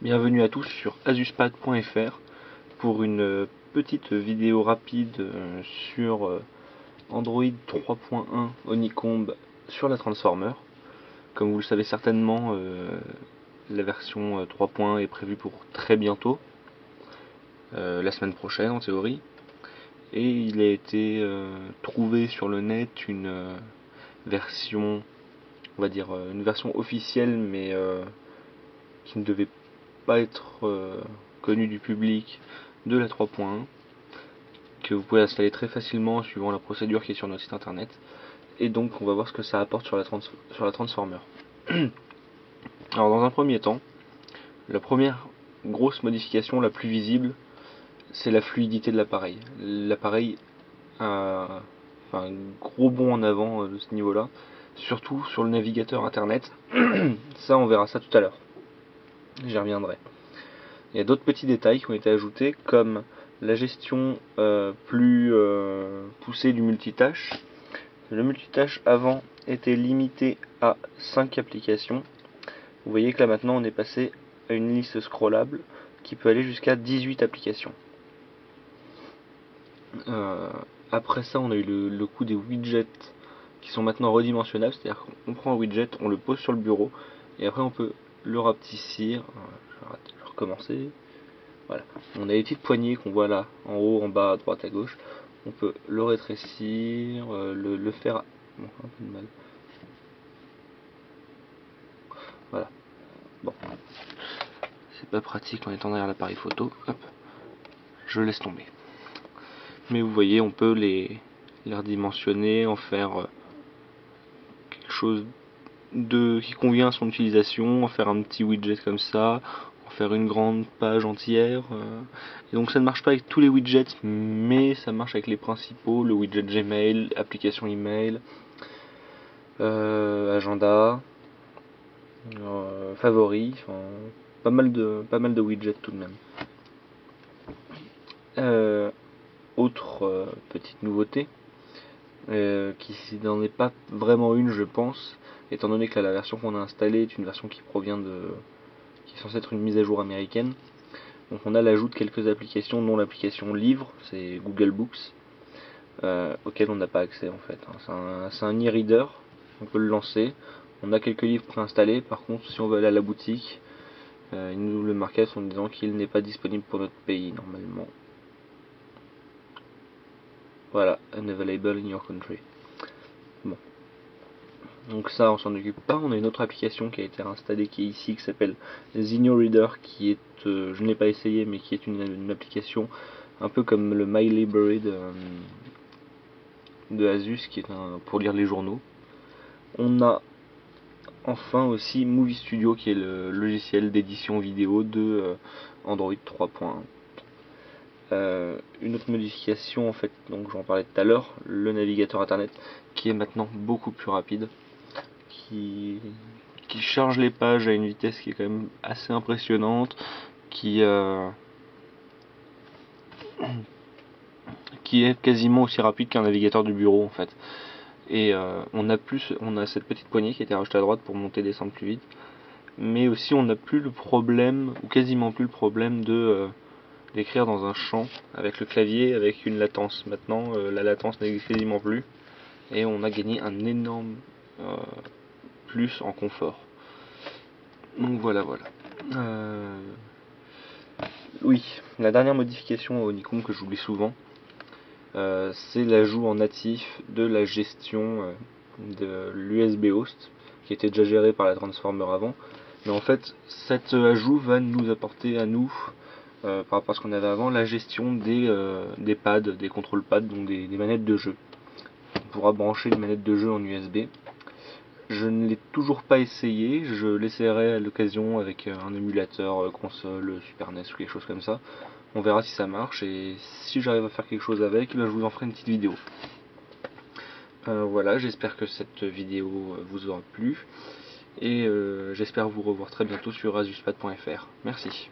Bienvenue à tous sur asuspad.fr pour une petite vidéo rapide sur Android 3.1 Honeycomb sur la Transformer. Comme vous le savez certainement, la version 3.1 est prévue pour très bientôt, la semaine prochaine en théorie. Et il a été trouvé sur le net une version, on va dire une version officielle, mais qui ne devait pas être connue du public, de la 3.1, que vous pouvez installer très facilement en suivant la procédure qui est sur notre site internet. Et donc on va voir ce que ça apporte sur la Transformer. Alors dans un premier temps, la première grosse modification, la plus visible, c'est la fluidité de l'appareil. L'appareil a un gros bond en avant de ce niveau-là, surtout sur le navigateur internet. Ça, on verra ça tout à l'heure. J'y reviendrai. Il y a d'autres petits détails qui ont été ajoutés, comme la gestion plus poussée du multitâche. Le multitâche avant était limité à 5 applications. Vous voyez que là maintenant on est passé à une liste scrollable qui peut aller jusqu'à 18 applications. Après ça, on a eu le coup des widgets qui sont maintenant redimensionnables, c'est-à-dire qu'on prend un widget, on le pose sur le bureau et après on peut le rapetissir. Je vais recommencer. Voilà. On a les petites poignées qu'on voit là, en haut, en bas, à droite, à gauche. On peut le rétrécir, le faire. Bon, un peu de mal. Voilà. Bon. C'est pas pratique en étant derrière l'appareil photo. Hop. Je laisse tomber. Mais vous voyez, on peut les redimensionner, en faire quelque chose qui convient à son utilisation, en faire un petit widget comme ça, en faire une grande page entière. Et donc ça ne marche pas avec tous les widgets, mais ça marche avec les principaux, le widget Gmail, application email, agenda, favoris, enfin, pas mal de widgets tout de même. Autre petite nouveauté, qui n'en est pas vraiment une, je pense, étant donné que la version qu'on a installée est une version qui est censée être une mise à jour américaine. Donc on a l'ajout de quelques applications, dont l'application livre, c'est Google Books, auquel on n'a pas accès en fait. C'est un e-reader, on peut le lancer, on a quelques livres préinstallés. Par contre, si on veut aller à la boutique, il nous le marquait en disant qu'il n'est pas disponible pour notre pays normalement. Voilà, unavailable in your country. Bon. Donc ça, on s'en occupe pas. On a une autre application qui a été installée qui est ici, qui s'appelle Zinio Reader, qui est, je ne l'ai pas essayé, mais qui est une application un peu comme le My Library de Asus, qui est pour lire les journaux. On a enfin aussi Movie Studio, qui est le logiciel d'édition vidéo de Android 3.1. Une autre modification, en fait, donc j'en parlais tout à l'heure, le navigateur internet qui est maintenant beaucoup plus rapide, qui charge les pages à une vitesse qui est quand même assez impressionnante, qui est quasiment aussi rapide qu'un navigateur du bureau en fait. Et on a cette petite poignée qui a été rajoutée à droite pour monter et descendre plus vite, mais aussi on n'a plus le problème, ou quasiment plus le problème d'écrire dans un champ avec le clavier avec une latence. Maintenant la latence n'existe quasiment plus et on a gagné un énorme plus en confort. Donc voilà. Oui, la dernière modification au Honeycomb que j'oublie souvent, c'est l'ajout en natif de la gestion de l'USB host, qui était déjà géré par la Transformer avant. Mais en fait, cet ajout va nous apporter à nous, par rapport à ce qu'on avait avant, la gestion des pads, des contrôle pads, donc des manettes de jeu. On pourra brancher une manette de jeu en USB. Je ne l'ai toujours pas essayé, je l'essayerai à l'occasion avec un émulateur console, Super NES ou quelque chose comme ça. On verra si ça marche et si j'arrive à faire quelque chose avec, je vous en ferai une petite vidéo. Voilà, j'espère que cette vidéo vous aura plu et j'espère vous revoir très bientôt sur asuspad.fr. Merci.